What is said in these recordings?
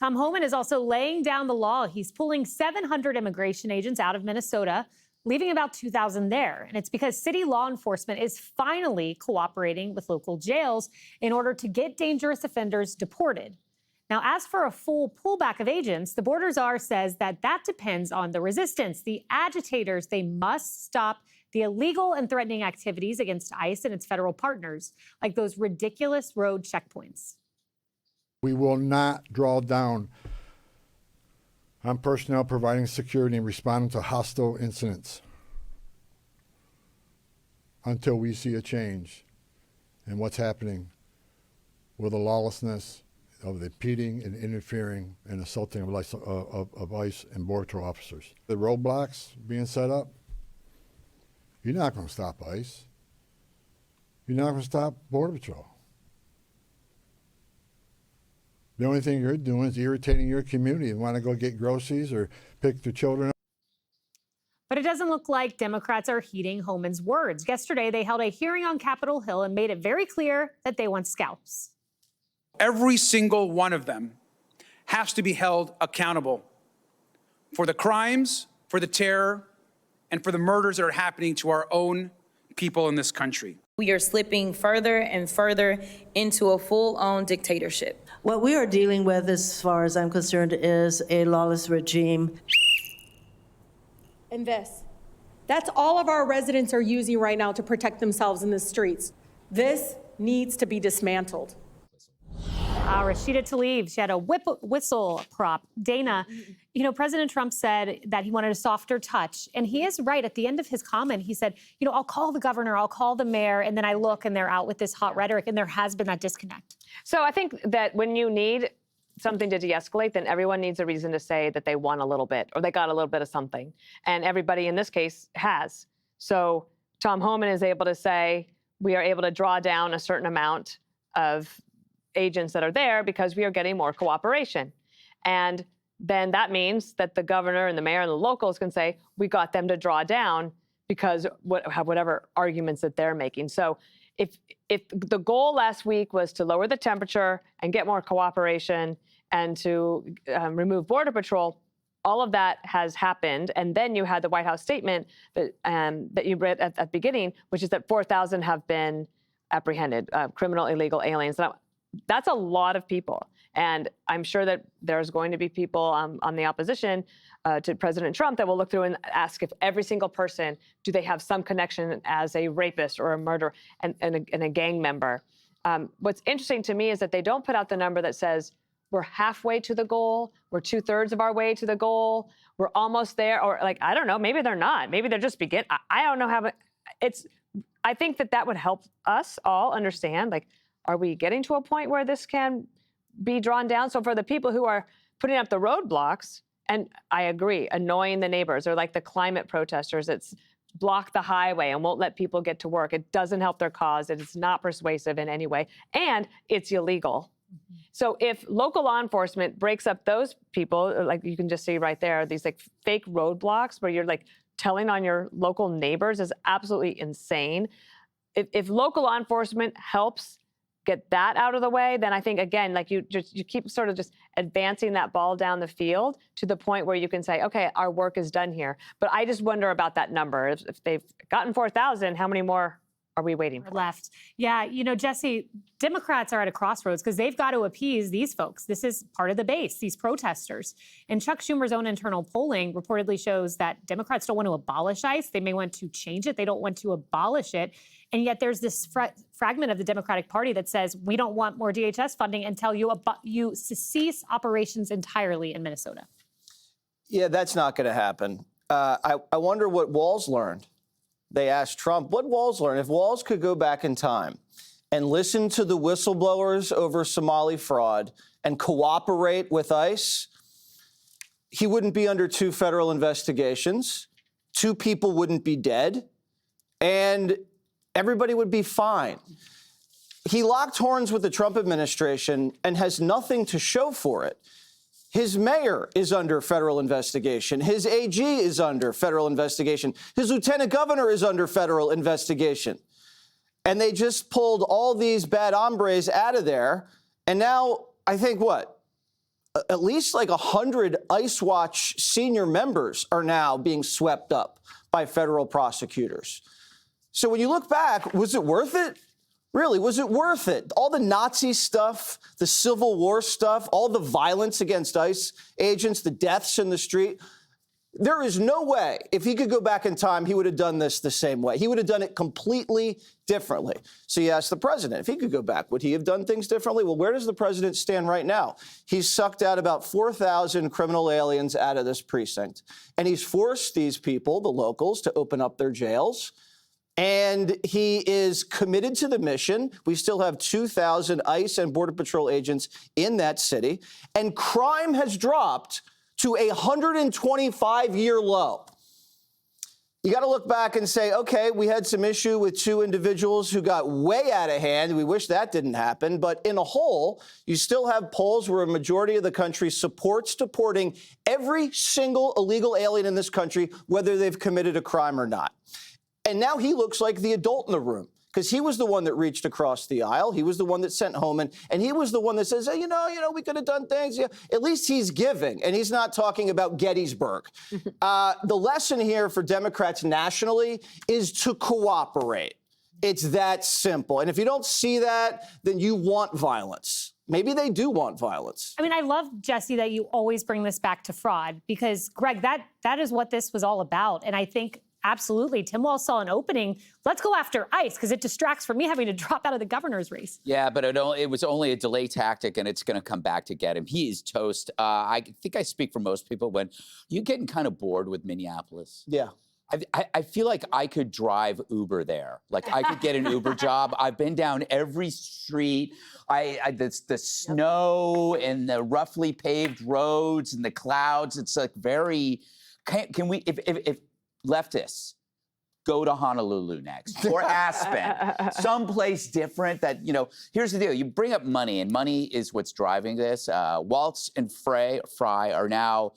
Tom Homan is also laying down the law. He's pulling 700 immigration agents out of Minnesota, leaving about 2,000 there. And it's because city law enforcement is finally cooperating with local jails in order to get dangerous offenders deported. Now, as for a full pullback of agents, the Border Czar says that depends on the resistance. The agitators, they must stop the illegal and threatening activities against ICE and its federal partners, like those ridiculous road checkpoints. We will not draw down on personnel providing security and responding to hostile incidents until we see a change in what's happening with the lawlessness of the impeding and interfering and assaulting of ICE and Border Patrol officers. The roadblocks being set up, you're not going to stop ICE. You're not going to stop Border Patrol. The only thing you're doing is irritating your community and want to go get groceries or pick their children up. But it doesn't look like Democrats are heeding Homan's words. Yesterday, they held a hearing on Capitol Hill and made it very clear that they want scalps. Every single one of them has to be held accountable for the crimes, for the terror, and for the murders that are happening to our own people in this country. We are slipping further and further into a full-on dictatorship. What we are dealing with, as far as I'm concerned, is a lawless regime. And this. That's all of our residents are using right now to protect themselves in the streets. This needs to be dismantled. Rashida Tlaib, she had a whistle prop. Dana, you know, President Trump said that he wanted a softer touch. And he is right. At the end of his comment, he said, you know, I'll call the governor, I'll call the mayor. And then I look and they're out with this hot rhetoric. And there has been that disconnect. So I think that when you need something to de-escalate, then everyone needs a reason to say that they won a little bit or they got a little bit of something. And everybody in this case has. So Tom Homan is able to say, we are able to draw down a certain amount of agents that are there because we are getting more cooperation. And then that means that the governor and the mayor and the locals can say, we got them to draw down because whatever arguments that they're making. So if the goal last week was to lower the temperature and get more cooperation and to remove Border Patrol, all of that has happened. And then you had the White House statement that you read at the beginning, which is that 4,000 have been apprehended, criminal illegal aliens. Now, that's a lot of people. And I'm sure that there's going to be people on the opposition to President Trump that will look through and ask if every single person, do they have some connection as a rapist or a murderer and a gang member? What's interesting to me is that they don't put out the number that says we're halfway to the goal, we're 2/3 of our way to the goal, we're almost there, or like, I don't know, maybe they're not. Maybe they're just I don't know how, I think that would help us all understand, like, are we getting to a point where this can be drawn down? So for the people who are putting up the roadblocks, and I agree, annoying the neighbors, or like the climate protesters, it's block the highway and won't let people get to work. It doesn't help their cause. It is not persuasive in any way, and it's illegal. Mm-hmm. So if local law enforcement breaks up those people, like you can just see right there, these like fake roadblocks where you're like telling on your local neighbors is absolutely insane. If local law enforcement helps get that out of the way, then I think, again, like you keep sort of just advancing that ball down the field to the point where you can say, okay, our work is done here. But I just wonder about that number. If they've gotten 4,000, how many more are we waiting for? Left. Yeah, you know, Jesse, Democrats are at a crossroads because they've got to appease these folks. This is part of the base, these protesters. And Chuck Schumer's own internal polling reportedly shows that Democrats don't want to abolish ICE. They may want to change it. They don't want to abolish it. And yet there's this fragment of the Democratic Party that says, we don't want more DHS funding until you cease operations entirely in Minnesota. Yeah, that's not going to happen. I wonder what Walz learned. They asked Trump, what Walz learned? If Walz could go back in time and listen to the whistleblowers over Somali fraud and cooperate with ICE, he wouldn't be under 2 federal investigations, 2 people wouldn't be dead, and everybody would be fine. He locked horns with the Trump administration and has nothing to show for it. His mayor is under federal investigation. His AG is under federal investigation. His lieutenant governor is under federal investigation. And they just pulled all these bad hombres out of there. And now, I think what? at least like 100 ICE Watch senior members are now being swept up by federal prosecutors. So when you look back, was it worth it? Really, was it worth it? All the Nazi stuff, the Civil War stuff, all the violence against ICE agents, the deaths in the street. There is no way, if he could go back in time, he would have done this the same way. He would have done it completely differently. So you ask the president, if he could go back, would he have done things differently? Well, where does the president stand right now? He's sucked out about 4,000 criminal aliens out of this precinct. And he's forced these people, the locals, to open up their jails. And he is committed to the mission. We still have 2,000 ICE and Border Patrol agents in that city. And crime has dropped to a 125-year low. You got to look back and say, okay, we had some issue with 2 individuals who got way out of hand. We wish that didn't happen. But in a whole, you still have polls where a majority of the country supports deporting every single illegal alien in this country, whether they've committed a crime or not. And now he looks like the adult in the room, because he was the one that reached across the aisle. He was the one that sent home, and he was the one that says, hey, you know, we could have done things. Yeah. At least he's giving, and he's not talking about Gettysburg. The lesson here for Democrats nationally is to cooperate. It's that simple. And if you don't see that, then you want violence. Maybe they do want violence. I mean, I love, Jesse, that you always bring this back to fraud, because, Greg, that is what this was all about. And I think absolutely, Tim Walz saw an opening. Let's go after ICE, because it distracts from me having to drop out of the governor's race. Yeah, but it was only a delay tactic, and it's going to come back to get him. He is toast. I think I speak for most people when you're getting kind of bored with Minneapolis. Yeah. I feel like I could drive Uber there. Like I could get an Uber job. I've been down every street. The snow and the roughly paved roads and the clouds. It's like very. Can we if leftists go to Honolulu next or Aspen, someplace different that, you know, here's the deal. You bring up money, and money is what's driving this. Walz and Fry are now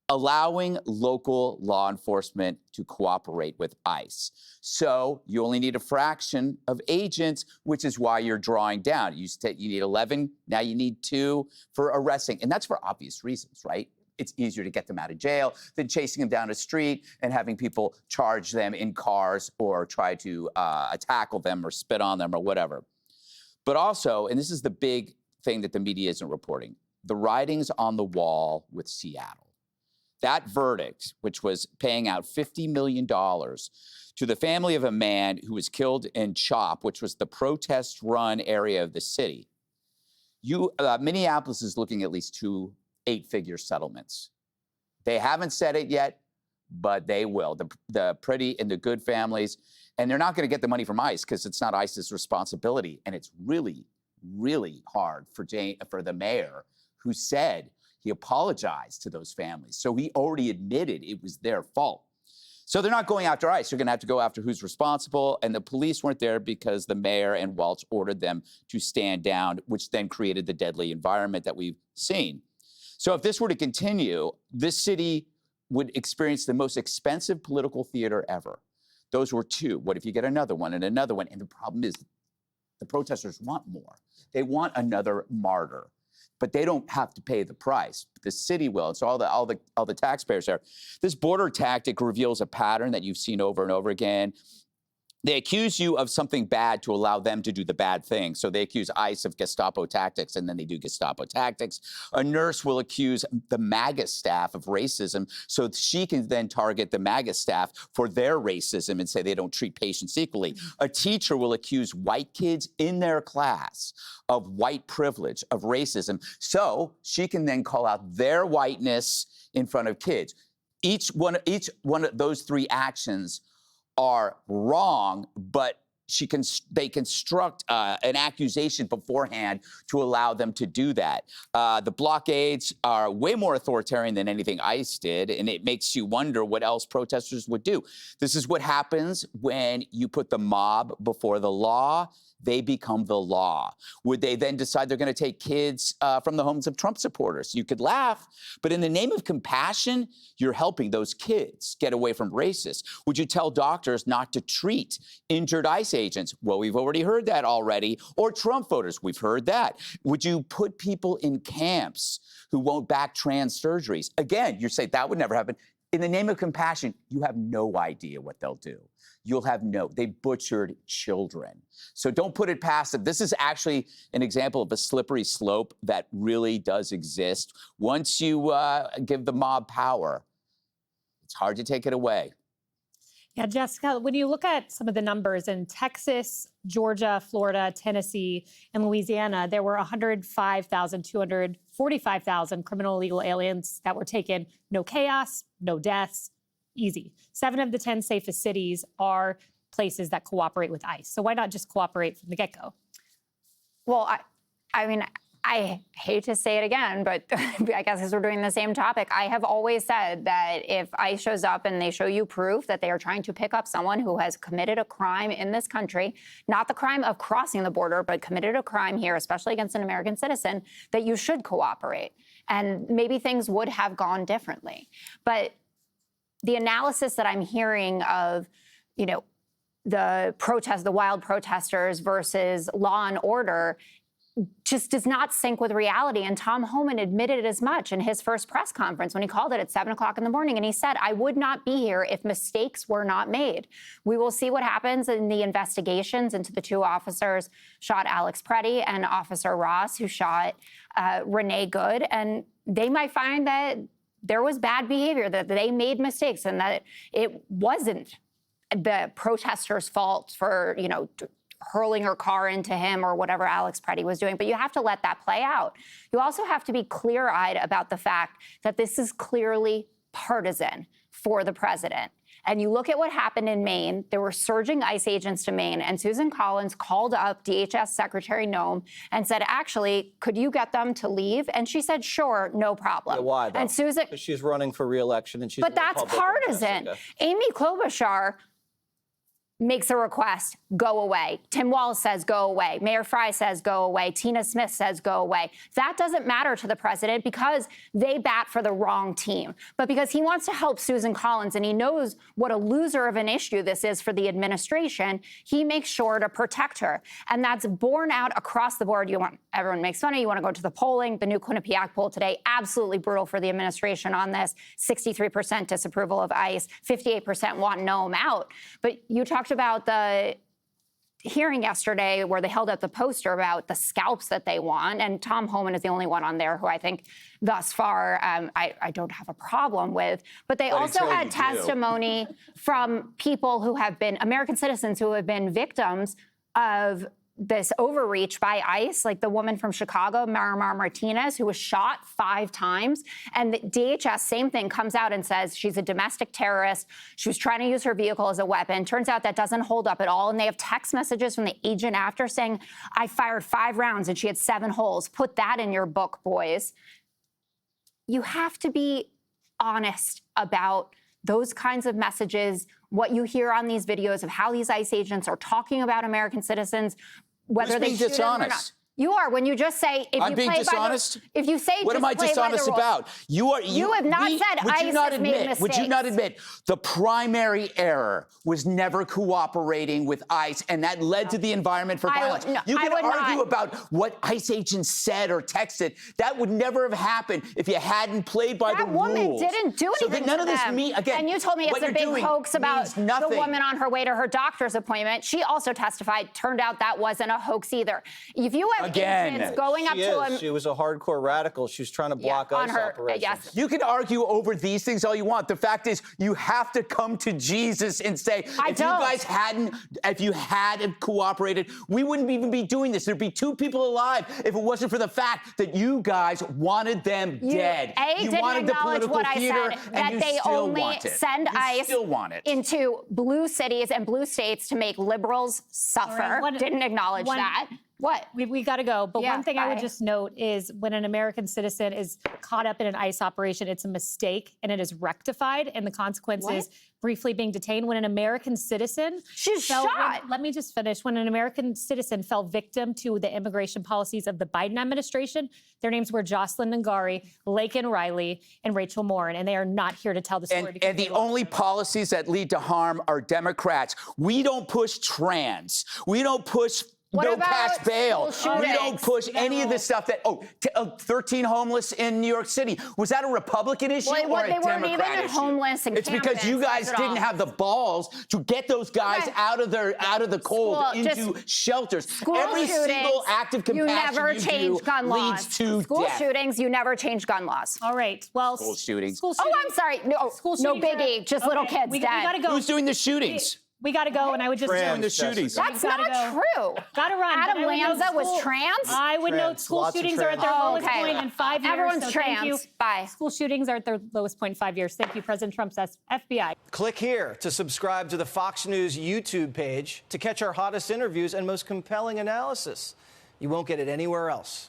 allowing local law enforcement to cooperate with ICE. So you only need a fraction of agents, which is why you're drawing down. You need 11, now you need 2 for arresting. And that's for obvious reasons, right? It's easier to get them out of jail than chasing them down a street and having people charge them in cars or try to tackle them or spit on them or whatever. But also, and this is the big thing that the media isn't reporting, the writings on the wall with Seattle. That verdict, which was paying out $50 million to the family of a man who was killed in CHOP, which was the protest-run area of the city. Minneapolis is looking at least 2 8-figure settlements. They haven't said it yet, but they will. The pretty and the good families, and they're not going to get the money from ICE because it's not ICE's responsibility. And it's really, really hard for the mayor, who said he apologized to those families. So he already admitted it was their fault. So they're not going after ICE. They're going to have to go after who's responsible. And the police weren't there because the mayor and Walz ordered them to stand down, which then created the deadly environment that we've seen. So if this were to continue, this city would experience the most expensive political theater ever. Those were 2. What if you get another one and another one? And the problem is the protesters want more. They want another martyr, but they don't have to pay the price. The city will. And so all the taxpayers there. This border tactic reveals a pattern that you've seen over and over again. They accuse you of something bad to allow them to do the bad thing. So they accuse ICE of Gestapo tactics, and then they do Gestapo tactics. A nurse will accuse the MAGA staff of racism, so she can then target the MAGA staff for their racism and say they don't treat patients equally. A teacher will accuse white kids in their class of white privilege, of racism, so she can then call out their whiteness in front of kids. Each one of those 3 actions are wrong, but they construct an accusation beforehand to allow them to do that. The blockades are way more authoritarian than anything ICE did, and it makes you wonder what else protesters would do. This is what happens when you put the mob before the law. They become the law. Would they then decide they're going to take kids from the homes of Trump supporters? You could laugh, but in the name of compassion, you're helping those kids get away from racists. Would you tell doctors not to treat injured ICE agents? Well, we've already heard that already. Or Trump voters, we've heard that. Would you put people in camps who won't back trans surgeries? Again, you say that would never happen. In the name of compassion, you have no idea what they'll do. They butchered children. So don't put it past them. This is actually an example of a slippery slope that really does exist. Once you give the mob power, it's hard to take it away. Yeah, Jessica, when you look at some of the numbers in Texas, Georgia, Florida, Tennessee, and Louisiana, there were 105,000, 245,000 criminal illegal aliens that were taken. No chaos, no deaths, easy. 7 of the 10 safest cities are places that cooperate with ICE. So why not just cooperate from the get-go? Well, I mean, I hate to say it again, but I guess as we're doing the same topic, I have always said that if ICE shows up and they show you proof that they are trying to pick up someone who has committed a crime in this country, not the crime of crossing the border, but committed a crime here, especially against an American citizen, that you should cooperate. And maybe things would have gone differently. But the analysis that I'm hearing of, the wild protesters versus law and order just does not sync with reality. And Tom Homan admitted as much in his first press conference when he called it at 7 o'clock in the morning. And he said, I would not be here if mistakes were not made. We will see what happens in the investigations into the 2 officers shot Alex Preddy and Officer Ross, who shot Renee Good. And they might find that there was bad behavior, that they made mistakes, and that it wasn't the protesters' fault for, hurling her car into him or whatever Alex Preddy was doing. But you have to let that play out. You also have to be clear-eyed about the fact that this is clearly partisan for the president. And you look at what happened in Maine. There were surging ICE agents to Maine, and Susan Collins called up DHS Secretary Noem and said, actually, could you get them to leave? And she said, sure, no problem. Yeah, why, though? And Susan... Because she's running for re-election, and she's... But that's partisan. Amy Klobuchar makes a request, go away. Tim Walz says go away. Mayor Fry says go away. Tina Smith says go away. That doesn't matter to the president because they bat for the wrong team. But because he wants to help Susan Collins and he knows what a loser of an issue this is for the administration, he makes sure to protect her. And that's borne out across the board. Everyone makes fun of you. You want to go to the polling. The new Quinnipiac poll today, absolutely brutal for the administration on this. 63% disapproval of ICE, 58% want Noem out. But you talked about the hearing yesterday where they held up the poster about the scalps that they want. And Tom Homan is the only one on there who I think thus far I don't have a problem with. But they also had testimony from people who have been American citizens who have been victims of this overreach by ICE, like the woman from Chicago, Marimar Martinez, who was shot 5 times. And the DHS, same thing, comes out and says she's a domestic terrorist. She was trying to use her vehicle as a weapon. Turns out that doesn't hold up at all. And they have text messages from the agent after saying, I fired 5 rounds and she had 7 holes. Put that in your book, boys. You have to be honest about those kinds of messages, what you hear on these videos of how these ICE agents are talking about American citizens, whether they shoot them or not. You are when you just say if I'm you being play dishonest. If you say what am I dishonest about? You have not said ICE has made mistakes. Would you not admit the primary error was never cooperating with ICE, and that led to the environment for violence? You can argue about what ICE agents said or texted. That would never have happened if you hadn't played by the rules. That woman didn't do anything so none of this again. And you told me it's a big hoax about the woman on her way to her doctor's appointment. She also testified. Turned out that wasn't a hoax either. If you have agents going up to him, she was a hardcore radical. She was trying to block ICE operations. Yes. You can argue over these things all you want. The fact is, you have to come to Jesus and say, if you hadn't cooperated, we wouldn't even be doing this. There'd be 2 people alive if it wasn't for the fact that you guys wanted them dead. You wanted the political theater, and they only send ICE into blue cities and blue states to make liberals suffer. Didn't acknowledge that. What? We got to go. But Yeah, one thing I would bye. just note is when an American citizen is caught up in an ICE operation, it's a mistake and it is rectified, and the consequence is briefly being detained. When an American citizen She's shot. Let me just finish. When an American citizen fell victim to the immigration policies of the Biden administration, their names were Jocelyn Ngari, Laken Riley, and Rachel Morin, and they are not here to tell the story. And the only policies that lead to harm are Democrats. We don't push trans. We don't push What no about cash bail. school We don't shootings? push any of this stuff that, 13 homeless in New York City. Was that a Republican issue or a They weren't Democrat even issue? homeless in It's because you Camden, guys says it all. didn't have the balls to get those guys Okay. out of the cold School- into just shelters. School Every shootings, single act of compassion you never do change gun laws. leads to School death. shootings, you never change gun laws. All right. Well, School shootings. School Oh, shootings. I'm sorry. No, School no shootings are- biggie. Just little Okay, kids we dead. gotta go. Who's doing the shootings? We got to go, and I would just Doing the shootings. That's gotta not go. true. Gotta run. Adam But I would note Lanza was school- trans? I would note Trans. school Lots of shootings are at their trans. lowest Okay. point in 5 years. Everyone's so thank you. trans. Bye. School shootings are at their lowest point in 5 years. Thank you, President Trump's FBI. Click here to subscribe to the Fox News YouTube page to catch our hottest interviews and most compelling analysis. You won't get it anywhere else.